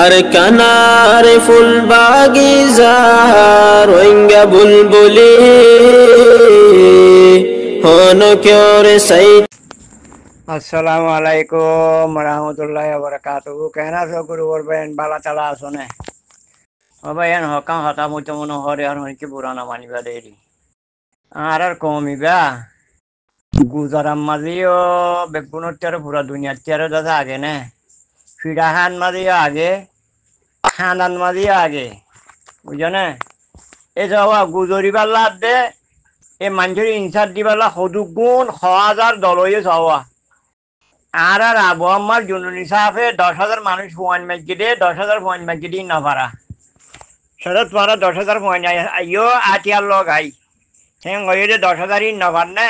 আর কানার ফুল বাগিজার রোহিঙ্গা বুলবুলি হন কেওরে সাই। আসসালামু আলাইকুম রহমতুল্লাহি ওয়া বারাকাতুহু। কেন আছো গুরু বলবেন বালা চালা আছো না? ও ভাই এন হকাম হতা মুতো মনো হরে আর হইকে পুরানা মানিবা দেরি আর কমিবা গুজারাম মাঝিও বেগুনের তেরো পুরা দুনিয়ার তেরো দাদা আগে না ফিরাহান মাঝিও আগে খানান মাঝিও আগে বুঝো না এ যাওয়া গুজরি পাল্লা দে এ মানুষের ইনসার দিবাল্লা সদু গুণ 1000 দল হয়ে যাওয়া আর আবহাওয়ার জুনুনি সাফে 10,000 মানুষ পয়েন্ট ম্যাচকে দিয়ে 10,000 পয়েন্ট ম্যাচকে দিয়ে না পারা সেটা তোমারা 10,000 পয়েন্ট আইও আটিয়ার লগ আই হ্যাঁ ওই 10,000 না পার না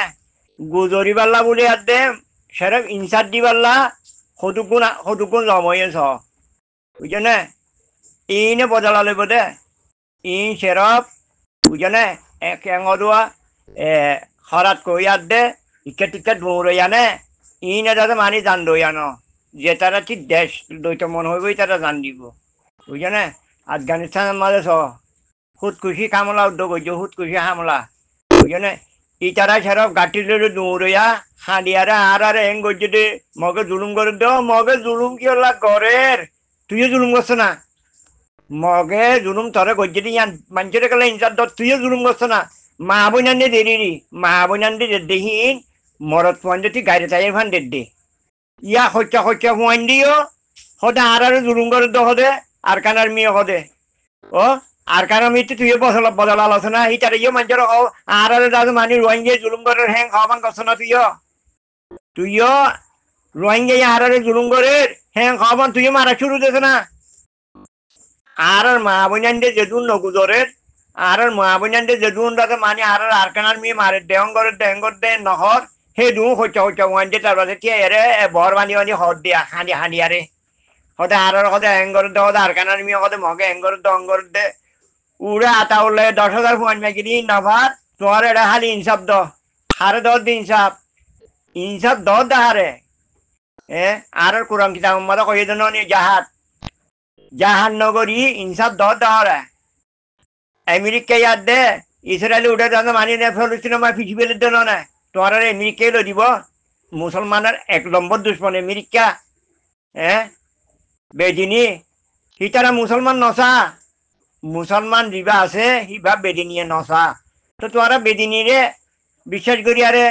গুজরি পাল্লা বলে আর দে সেরকম ইনসার দিবাল্লা সদুগুণ জময়েছ বুঝছো না ইনে বদলা লইব দে ইন সেরপ বুঝছো না কেঙদুয়া হরাত কইয়ার দে টিকেট টিকেট দৌড়ইয়া নে ইনে যাতে মানি জান দইয়ানো যে তারা ঠিক দেশ দইটা মন হইবই তারা জান দিব বুঝছো না আফগানিস্তানের মাঝে খুদকুশি কামলা উদ্যোগ হইছে খুদকুশি হামলা বুঝছো না ই তারা সেরপ গাঠি লইলে দৌড়ইয়া হাঁড়িয়ারে আর এং করছে দে মগে জুলুম করে দেও মগে জুলুম কি হল্লা ঘরের তুইও জুলুম করছো না মগে জুলুম তরে করছে দি মানুষের গেলে ইনসার দর তুইও জুলুম করছো না মা বইনান্দি দেরি মা বইনান্দি দেহীন মরত পয়েন্ট গাড়ি তাই ফান দে ইয়া হত্যা হত্যা পয়েন্ট দিও হদে আর জুলুম করে দো হদে আর কানার মেয়ে হদে ও আর কানার মেয়ে তুইও বদল আলোচনা ই তার ইয়ে মানুষের আর দাদু মানি রোহিঙ্গা জুলুম করে হ্যাং খাওয়ান করছো না তুইও রোহিঙ্গা আর জুলুম করে হ্যাং খাওয়ান তুইও মারা শুরু দিছ না আর মা বইনান্দি যেদুন নগুজরের আর মা বইনান্দি যেদুন দাদা মানি আর কানার মেয়ে মারে দেহঙ্গর দে নহর সেই দু হত্যা হত্যা ওয়ানডে তারপরে এরে বর বানি বানি হদ দিয়া হাঁড়িয়ারে হতে আর হতে এঙ্গর দে হতে আর কানার মেয়ে হতে মগে এঙ্গর দে অঙ্গর দে উড়ে আতা উড়লে 10,000 পয়েন্ট মেগিরি নভার তোমার এটা খালি ইনসাফ দ হারে দি ইনসাফ দে হারে আর কোরআন কিতাব মতো কই দেন জাহান নগরী ইনসাফ দে হারে আমেরিকা ইয়াদ দে ইসরায়েল উঠে যান মানি নে ফলস্তিন মা পৃথিবীর দেন না তোমার আমেরিকাই লো দিব মুসলমানের 1 নম্বর দুশ্মন আমেরিকা বেদিনী সি তারা মুসলমান নসা মুসলমান যিবা আছে সিবা বেদিনীয়ে নসা তো তোমারা বেদিনীরে বিশ্বাস করি আরে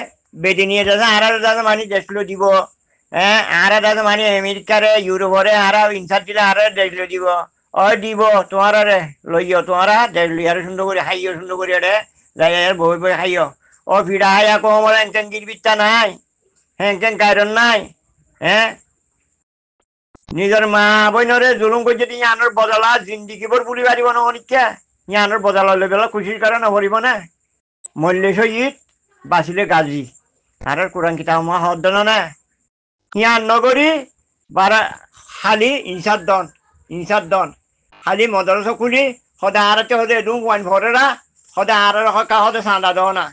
বেদিনীয়ে যাতে আর দাদা মানি দেশলো দিব আর দাদা মানি আমেরিকারে ইউরোপরে আর ইনসার দিলে আর দেশলো দিব দিব তোমার লইও তোমারা দেশ লইয়ারে সুন্দর করে হাইও সুন্দর করে রে যাই বই বই হাইও ফিরা হাইয়া কমল এনকেন গিরবিত্তা নাই হ্যাঁ কায়রন নাই নিজের মা বইনরে জুলুম করছে ইয়ানোর বদলা জিন্দিগি ভর পুরি পারিব না অনিকা ইয়ানোর বদলা লই বেলা খুশির কারণে ভরিব না মল্লে শহীদ বাঁচিলে গাজী আর কোরআন কিতাব মা হদ না ইয়ান নগরী বারা খালি ইনসার দন খালি মদরস খুলি সদায় আরতে হদে দু ওয়ান ভরেরা সদায় আর হকা হদে চাঁদা দো না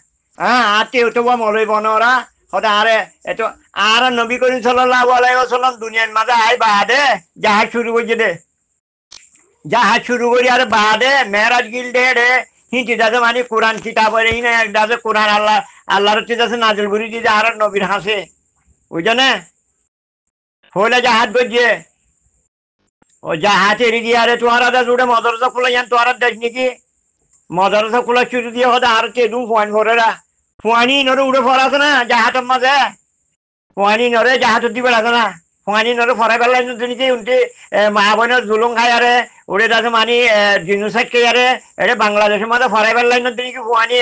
আতে উঠবা মলই বনরা সদায় আরে এতো আর নবী করিম সাল্লাল্লাহু আলাইহি ওয়াসাল্লাম দুনিয়ার মাঝে আই বাদে জাহাজ শুরু করছে দে জাহাজ শুরু করি আর বাদে মেরাজ গিল দে রে হিঁচি দাদা মানে কোরআন কিতাবের এই না এক দাদা কোরআন আল্লাহর চিতাছে নাজিল করি দিতে আর নবীর হাসে বুঝছো না হলে জাহাজ করছে ও জাহাজ এড়ি দিয়ে আরে তোমার দাস উঠে মদরসা খোলা যান তোমার দেশ নাকি মদরসা খোলা শুরু দিয়ে হতে আর কে দু পয়েন্ট ভরেরা ফুয়ানি নরে উড়ে ফরাছে না জাহাজের মাঝে ফুয়ানি নরে জাহাজ দিবে আছে না ফুয়ানি নরে ফরাই পেলাই নিচে উনটি মা বোনের জুলুম খাই আরে উড়ে যাচ্ছে মানি জিনুসাইড কে আরে এটা বাংলাদেশের মাঝে ফরাই পেলাই নাকি ফুয়ানি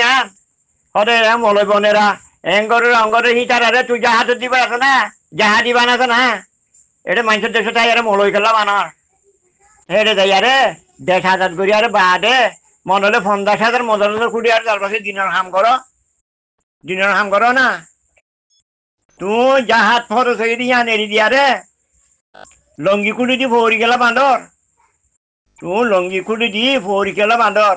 হতে মলই বনেরা অঙ্গরে হিটার আরে তুই জাহাজ দিবে আছে না জাহাজ দিবান আছে না এটা মানুষের দেশে তাই আরে মলই খেলা বানার হেরে যাই আরে 10,000 করি আরে বাদে মনে হলে 50,000 মদরসা খুঁড়ি আর তার পাশে দিনের হাম করো না তুই জাহাজ ফরস হয়ে দিয়া নেড়ি দিয়া রে লঙ্গি খুঁড়ি দি ফৌরি গেলা বাঁদর তুই লঙ্গি খুঁড়ি দি ফৌরি গেলা বাঁদর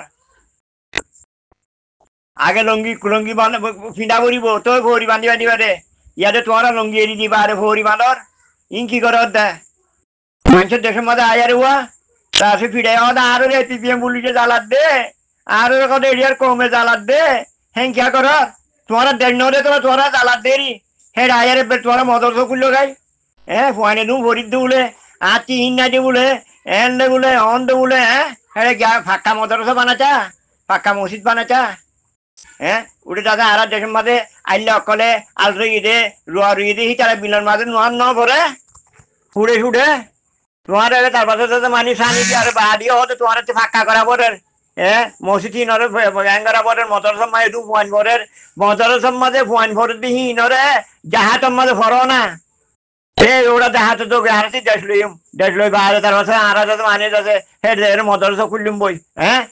আগে লঙ্গি ফিঁদা করিব তো ফৌরি বান্ধিবা দিবা রে ইয়াতে তোমারা লঙ্গি এড়ি দিবা আরে ফৌরি বাঁদর ইন কি করে দে মানুষের দেশের মধ্যে আয়ার হওয়া তা সে ফিরে আরো রে পিপিএম পুলিশে জ্বালাত দে আরো কথা এরিয়ার কমে জ্বালাত দে হেঙ্কিয়া কর তোমার দেড় নদে তোরা জ্বালাত দেরি হে আয়ারে তোরা মদর খুললো গাই হ্যাঁ ফুয়ানে দু ভরি দুলে আর তিন না বলে এন দে বলে অন দে বলে হ্যাঁ ফাঁকা মদরসা বানাচা ফাঁকা মসজিদ বানাচা হ্যাঁ উঠে দাদা আর দেশের মাঝে আইলে অকলে আল রুই দে রুয়া রুই দে তারা বিলের মাঝে নোয়ার ন ভরে ফুড়ে ফুড়ে তোমার তার পাশে মানি সানি দিয়ে আর বাড়িও হতো তোমার ফাঁকা করা পরের হ্যাঁ মসজিদ নরে ব্যাং করা পরের মদরসা মাঝে দু ফুয়ান ভরের মদরসার মাঝে ফুয়ান ভরে দিহি নরে জাহাতর মাঝে ফরো না ওরা দেখাতে তো হারাতে দেশ লই বাইরে তার পাশে আর মানে যাচ্ছে হেড মদরসা খুললিম বই হ্যাঁ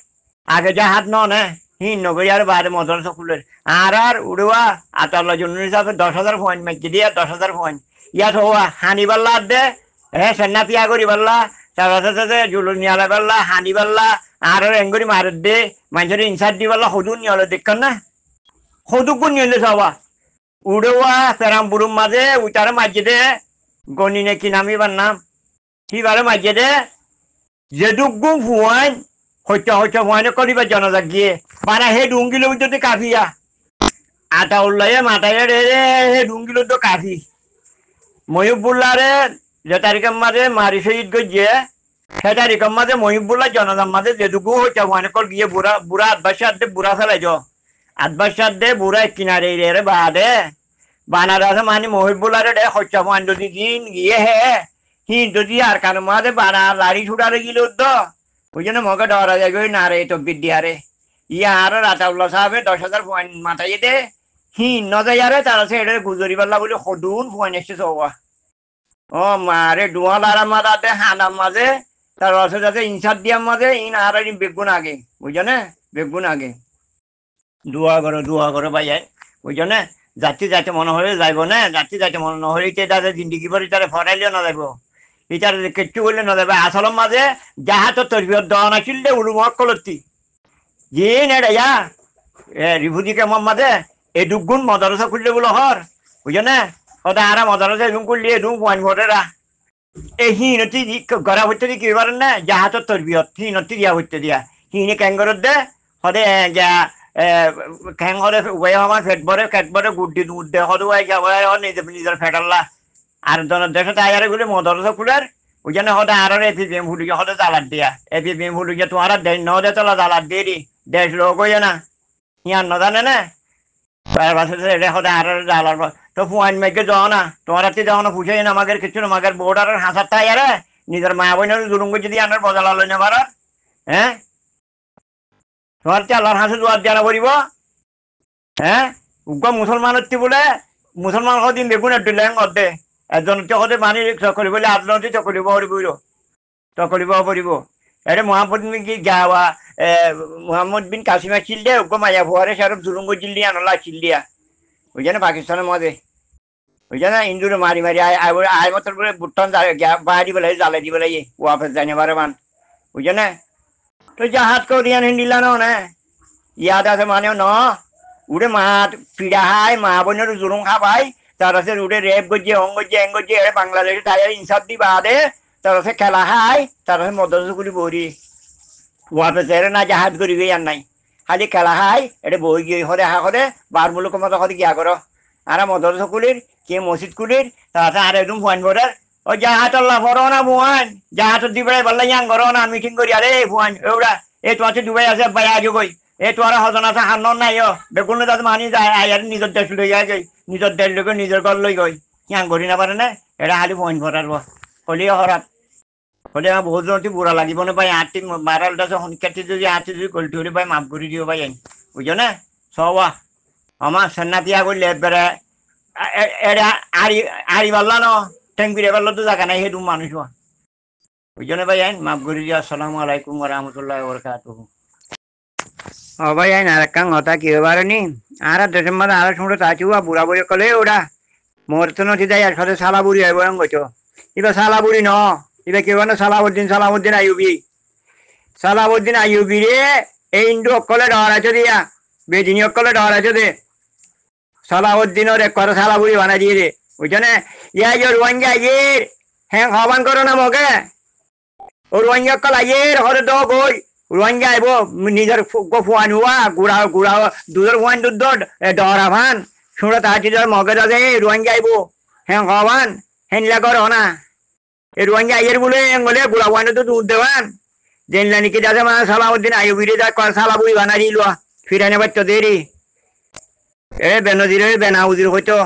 আগে জাহাজ নে হিন নগরী আর বাইরে মদরসা খুললেন আর উড়ুয়া আতাল্লা জন্য হিসাবে 10,000 পয়েন্ট মেকি দিয়ে 10,000 পয়েন্ট ইয়াত হওয়া হানি পাল্লা দে হ্যাঁ সেনা পিয়া করি পাল্লা তার পাশে জুলুন নিয়ালা পাল্লা হানি পাল্লা আর এঙ্গুরি মারে দে মানুষের ইনসার দি পাল্লা সদু নিয়লে দেখছেন না সদু কোন নিয়লে সবা উড়ুয়া পেরাম বুড়ুম মাঝে উতারে মাঝে দে গনি নে কি নামিবার নাম সিবারে মাঝে দে যেদুগু ফুয়ান হত্যা ফুয়ানে করিবার জনজাক গিয়ে মানে হে ডুঙ্গিল যদি কাফিয়া আটা উল্লাইয়ে মাথায় রে হে ডুঙ্গিল তো কাফি মহিবুল্লারে যে তারিখের মাঝে মারি শহীদ গিয়ে সে তারিখের মাঝে মহিবুল্লাহ জনজার মাঝে যেদুগু হত্যা ফুয়ানে কল গিয়ে বুড়া বুড়া আটবাসার দে বুড়া ফেলাই আটবাসার দে বুড়া কিনারে রে বাদে বানারসে মানে মহিবুল্লারে দে হত্যা ফুয়ান যদি দিন গিয়ে হে হিন যদি আর কার মাঝে বানা লাড়ি ছুটারে গিল তো ওই জন্য মগে ডরা যাবে না রে তো বিদ্যারে ইয়া আর রাতাউল্লাহ সাহেবে 10,000 পয়েন্ট মাথায় দে হিন নজারে তারা সে এটা গুজরি পাল্লা বলে সদুন পয়েন্ট এসছে সবা ও মারে ডুয়ালার মাঝে হানার মাঝে তার রসে যাতে ইনসার দিয়ার মাঝে ইন আর বেগুন আগে বুঝছো না বেগুন আগে দোয়া করো ভাই বুঝছো না যাতে মনে হলে যাইব না যাতে মনে নহলে তাদের জিন্দিগি ভরি তারা ফরাইলেও না যাইব এটার কিচ্ছু বললে না যাবে আসলের মাঝে যাহা তো তরবিয়ত দেওয়া নাছিল দে উলুমক কলতি যে নেড়া রিভুজি কেমন মাঝে এডুগুণ মদরসা খুললে বলো হর বুঝছো না ওটা আর মদরসা এরকম করলে এরকম পয়েন্ট ভরেরা এই হিনতি গড়া হইতে দিয়ে কি পারেন না যাহা তো তরবিয়ত হিনতি দিয়া হইতে দিয়া হিনে ক্যাঙ্গরত দে সদে যা খ্যাং হরে উভয় আমার ফেট ভরে গুড্ডি দুধ দে সদু নিজের ফেটাল্লা আর দেশে আয়ারে গুলি মদরসা খুলার ওই জন্য হতে আর এপিপিএম ফুলুকে হতে জ্বালাত দিয়া এপিপিএম ফুলুকে তোমার দেশ ন দে তোলা জ্বালাত দিয়ে দি দেশ লোক হইয়া না ইয়ার ন জানে না তার পাশে হতে আর জ্বালার তো ফুয়াইন মেঘে যাও না তোমার হাতে যাও না পুষাই না আমাদের কিছু না আমাদের বোর্ডার হাসার আয়ারে নিজের মা বোনের জুলুঙ্গ যদি আনার বদলালো না পারার হ্যাঁ তোমার আল্লাহর হাসে জোয়ার জানা করিব হ্যাঁ উগ্র মুসলমানের বলে মুসলমান দিন বেগুন একটু লেং অর্ধে একজন চকতে মানি চকরি বলে আদলতি চকরিব হরিব এটা মোহাম্মদ কি গাওয়া মোহাম্মদ বিন কাসিমা চিল দিয়ে উগ্র মাইয়া ফুয়ারে সেরকম জুলুঙ্গ চিল দিয়া আনলা চিল দিয়া ওই জন্য পাকিস্তানের মধ্যে ওই জন্য ইন্দুরে মারি আয় মতন বলে বুটন বাড়ি বেলাই জ্বালাই দি বেলাই ওয়াফেস জানি বারে মান ওই জন্য তো জাহাজ করিয়ান হিন্দিলা না ইয়াদ আছে মানে ন উড়ে মা পিড়া হাই মা বোনের জুলুম খাবাই তার আছে উড়ে রেপ গজিয়ে এং গজিয়ে বাংলাদেশে তাই ইনসাফ দি বাদে তার আছে খেলা হাই তার আছে মদরসা গুলি বরি ওয়াফেস না জাহাজ করি গিয়ে আর নাই খালি খেলা হাই এটা বই গিয়ে হরে হা করে বার মুলুক মতো হতে গিয়া করো আর মদরসা কুলির কে মসজিদ কুলির তার আছে আর একদম ফুয়ান ভরার ও জাহাজ আল্লাহ ভরো না ফুয়ান জাহাজ দিবে বললে ইয়াং করো না মিটিং করি আরে ফুয়ান এওড়া এই তোমার দুবাই আছে বাই আগে কই এই তোমার হজন আছে হান্ন নাই বেগুন তাতে মানি যায় আয়ার নিজের দেশ লই যাই নিজের দেশ লই নিজের ঘর লই গই ইয়াং করি না পারে না এটা খালি ফুয়ান ভরার হলিও হরাত হলে আমার বহুত জনটি বুড়া লাগিব না ভাই আর্থিক মারালটা সংখ্যাটি যদি আর্থিক যদি কলটি হলে ভাই মাফ করে দিও ভাই বুঝছো না সবা আমার সেনা পিয়া করলে এবারে এটা আড়ি পারলা ন ট্যাঙ্ক ফিরে পারলো তো জায়গা নাই সেটু মানুষ ওই জন্য ভাই আইন মাফ করে দিও আসসালামু আলাইকুম রহমতুল্লাহ বরকাতুহু ও ভাই আইন আর একটা কথা কি হবার নি আর দেশের মধ্যে আর শুনতে চাচ্ছি বুড়া বুড়ি কলে ওরা মোর তো নথি দেয় আর সাথে সালা বুড়ি হয় বয়ং গেছো এবার সালা বুড়ি ন এটা কেউ না সালাউদ্দিন আইয়ুবি রে এই ইন্দু অকলে ডর আছে দিয়া বেদিনী অকলে ডর আছে দে সালাউদ্দিনের এক করে সালা বুড়ি বানা দিয়ে রে বুঝছো না ইয়া রোহিঙ্গা ইয়ের hẹn hò ban করো না মগে ও রোহিঙ্গা কল আইয়ের হরে দ বই রোহিঙ্গা আইব নিজের ফুয়ান হুয়া গুড়া গুড়া দুধের ফুয়ান দুধ ডরা ভান শুনে তাহার চিজার মগে দাদে রোহিঙ্গা আইব হ্যাঁ হবান হেনলা করো না এই রোহিঙ্গা আইয়ের বলে বলে গুড়া ফুয়ান তো দুধ দেওয়ান জেনলা নিকি দাদে মা সালাউদ্দিন আইব বিরে যা কর সালাবুই বানারি লোয়া ফিরানে বাচ্চা দেরি এ বেনজির বেনাউজির হইতো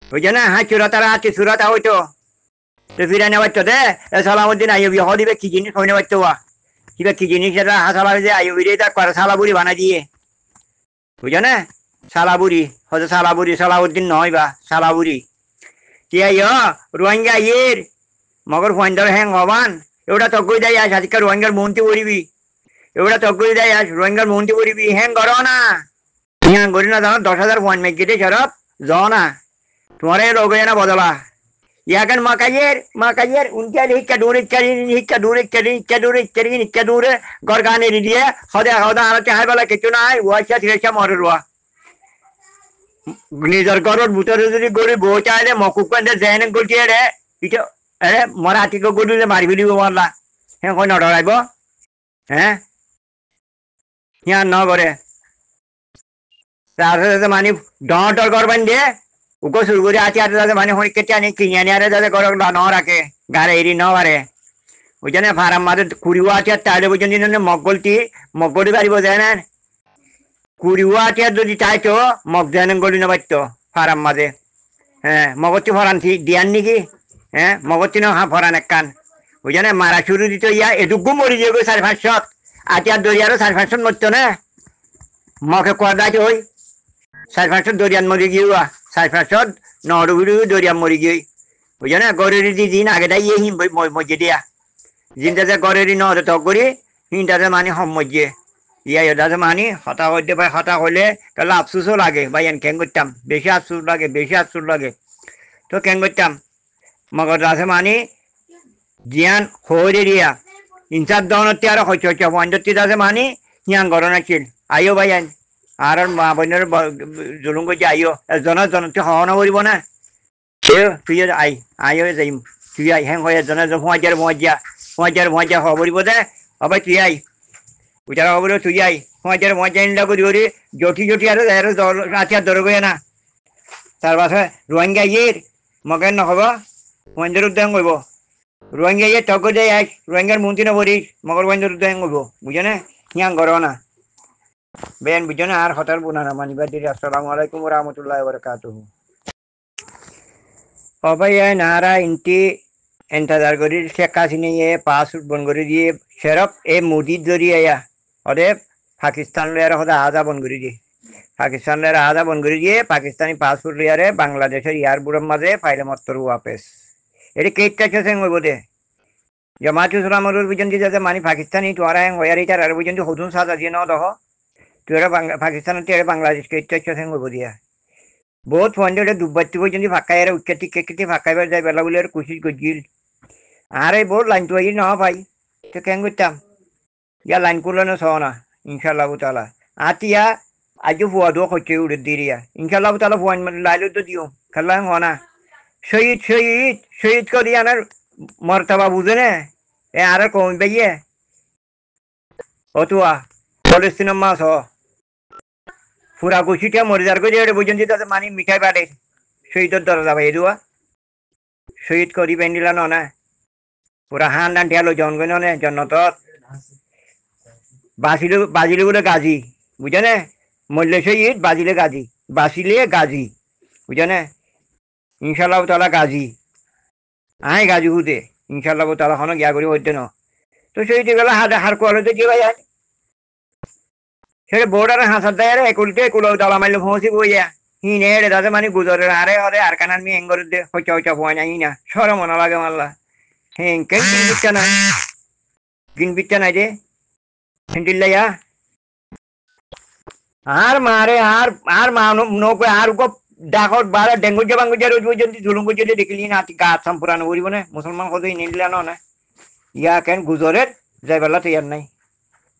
বুঝে না হ্যাঁ চূড়া তারা আছে চূড়াটা হইতো তো ফিরানে বাচ্চা দে সালাউদ্দিন আইব হদিবে কি জিনিস হইনে বাচ্চা হওয়া কিবা কি জিনিস এটা হাসালা যে আইব বিরে যা কর সালাবুরি বানা দিয়ে বুঝে না সালাবুরি হয়তো সালাবুরি সালাউদ্দিন নয় বা সালাবুরি কি আইয় রোহিঙ্গা আইয়ের মগর ফোয়াইন্দার হ্যাং হবান এওটা তকই দেয় আস আজকে রোহিঙ্গার মন্ত্রী পড়িবি এওটা তকই দেয় আস রোহিঙ্গার মন্ত্রী পড়িবি হ্যাং করো না হ্যাঁ করি না জানো 10,000 ফোয়ান মেঘিতে সরব যাও না তোমার রোগ না বদলা ইয়াকেন মাকাইয়ের উনকে হিক্কা দূরে গড় গানে দিয়ে হদে হদা আর চাই বেলা কিছু নাই ওয়াইসা থিরেসা মরে রোয়া নিজের ঘরের ভিতরে যদি গড়ি বউ চাইলে মকুক পেন্টে জেনে গটিয়ে রে ইটা আরে মরা আটিকে গড়িলে মারিবি দিব মারলা হ্যাঁ কই নডরাইব হ্যাঁ হিয়া ন করে তারপরে মানে ডর করবেন দিয়ে উকো শুরু করে আছে আর দাদা মানে হই কেটে আনি কিনে আনি আরে দাদা ঘর ন রাখে গাড়ি এরি ন পারে ওই জন্য ফার্ম মাঝে কুড়িও আছে তাহলে ওই জন্য মগলি পারিব যায় না কুড়িও আছে যদি চাইতো মগ দেন গলি না পারতো ফার্ম মাঝে হ্যাঁ মগতি ফরান দিয়ান নাকি হ্যাঁ মগতি না হ্যাঁ ফরান এক কান ওই জন্য মারা শুরু দিত ইয়া এটুকু মরি যাবে 550 আটিয়ার দরিয়ারও 550 মরতো না মকে কদাইতে ওই 550 দরিয়ান মরি গিয়ে 550 নড়ুগুড়ি দরিয়া মরি গিয়ে ওই জন্য গরের দিন আগে দাই ইয়ে হিম মজে দিয়া জিনটাতে গরের নড়ে তক করি হিনটাতে মানে হম মজে ইয়া দাদা মানে হতা হইতে পারে হতা হইলে তাহলে আফসোসও লাগে ভাই কেন করতাম বেশি আফসোস লাগে তো কেন করতাম মগর দাসে মানে জিয়ান হরে দিয়া ইনসার দনতে আর হইছে পঞ্চতি দাসে মানে হিয়ান গরণ আছিল আইও ভাই আর মা বোনের জুলুম করছে আইও জনতে হওয়া করিব না তুই আইও যাইম তুই আই হ্যাং হয়ে জন মজা হওয়া করিব দে হবে তুই আই উচারা হবো তুই আই মজা নিলা করি করি জটি আর রাতিয়ার ধরবে না তার পাশে রোহিঙ্গা ইয়ের মগের নহব মহেন্দ্র উদ্যান করব রোহিঙ্গা ইয়ে তক দেয় আস রোহিঙ্গার মন্ত্রী নবরিস মগর মহেন্দ্র উদ্যান করব বুঝে না হিয়াং করো না বেন বুঝো না আর হতার বোনা না মানিবার দিদি আসসালামু আলাইকুম রহমতুল্লাহ বারাকাতুহু ও ভাই নারা ইনটি এন্টাজার করি শেখ হাসিনা ইয়ে পাস বন করে দিয়ে সেরপ এ মোদির জরিয়ে ওরে পাকিস্তান লিয়ার হদা আজা বন করে দিয়ে পাকিস্তান লিয়ার আজা বন করে দিয়ে পাকিস্তানি পাসপোর্ট লিয়ারে বাংলাদেশের এয়ারপোর্টের মাঝে ফাইলে মত্তর ওয়াপেস এটা কেটটা চেসেন হইব দে জামাত ইসলামের পর্যন্ত যাতে মানে পাকিস্তানি তোরা হয়ারি তার আর পর্যন্ত হতুন সাজা দিয়ে ন দহ তুই পাকিস্তানের তেরে বাংলাদেশ কেটটা চেসেন হইব দিয়া বহুত ফন্ডে দুবাত্তি পর্যন্ত ফাঁকাই আর উচ্চাতি ফাঁকাইবার যায় বেলা বলে আর কুশিস গজিল আর এই বহুত লাইন তো ন ভাই তো কেন করতাম ইয়া লাইন করলে না সহ না ইনশাল্লাহ তালা আতিয়া আজও ফুয়া দো হচ্ছে উড়ে দিরিয়া ইনশাল্লাহ তালা ফুয়ান লাইলো তো দিও খেলা হনা শহীদ করি আনার মর্তাবা বুঝে না এ আর কমবে ইয়ে অতুয়া ফলস্তিনের মাছ ফুরা কুচিটা মরে যার করে এটা পর্যন্ত তাদের মানে মিঠাই বাড়ে শহীদের দরজা ভাই দুয়া শহীদ করি পেন্ডিলা না পুরা হান দান ঠেলো জনগণ নে জন্নত বাজিলে বলে গাজী বুঝে না মরলে শহীদ বাজিলে গাজী বুঝে না ইনশাল্লাহ তালা গাজী আয় গাজী হুদে ইনশাল্লাহ তালা হন গিয়া করি হইতে ন তো শহীদ গেলা হার কোয়ালে তো যে ভাই সেটা বোর্ডার হাসার দেয় একুলতে একুলো তালা মারলে পৌঁছি বইয়া হিনে রে দাদা মানে গুজরের আরে হরে আর কানার মি এঙ্গর দে হইচা পোয়া নাই না সর মনে লাগে মাল্লা হ্যাঁ কেন কিন বিচ্ছা নাই রে হেন্টিল্লাইয়া আর মারে আর মা নৌকো আর উপ ডাকর বারা ডেঙ্গু বাঙ্গুজা রোজ পর্যন্ত ঝুলুম যদি দেখলি না গা সম্পুরানো করিব না মুসলমান কত নিলা না ইয়া কেন গুজরের যাই বেলা তো ইয়ার নাই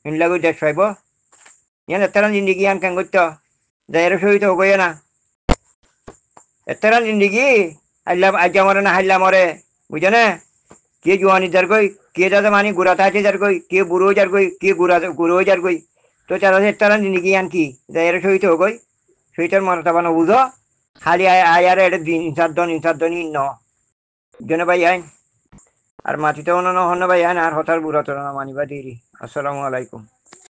হিনলা গই দেশ পাইব ইয়ান এতরান জিন্দিগি ইয়ান কেন করতো যাই শহীদ হোক না এতরান জিন্দিগি আইলাম আজ্ঞা মরে না হাইলা মরে বুঝে না কে জোয়ানি যার কই কে যাতে মানি গুড়া থাকে যার কই কে বুড়ো যার কই কে গুড়ো যার কই তো চারা তারা নিকি আন কি যাই সইতে কই সইটার মনটা বানো বুঝো খালি আয়ার এটা দিন ইনসার দন ন জনে ভাই আইন আর মাটিতে অন্য হন ভাই আইন আর হতার বুড়া তোরা মানিবা দিরি আসসালামু আলাইকুম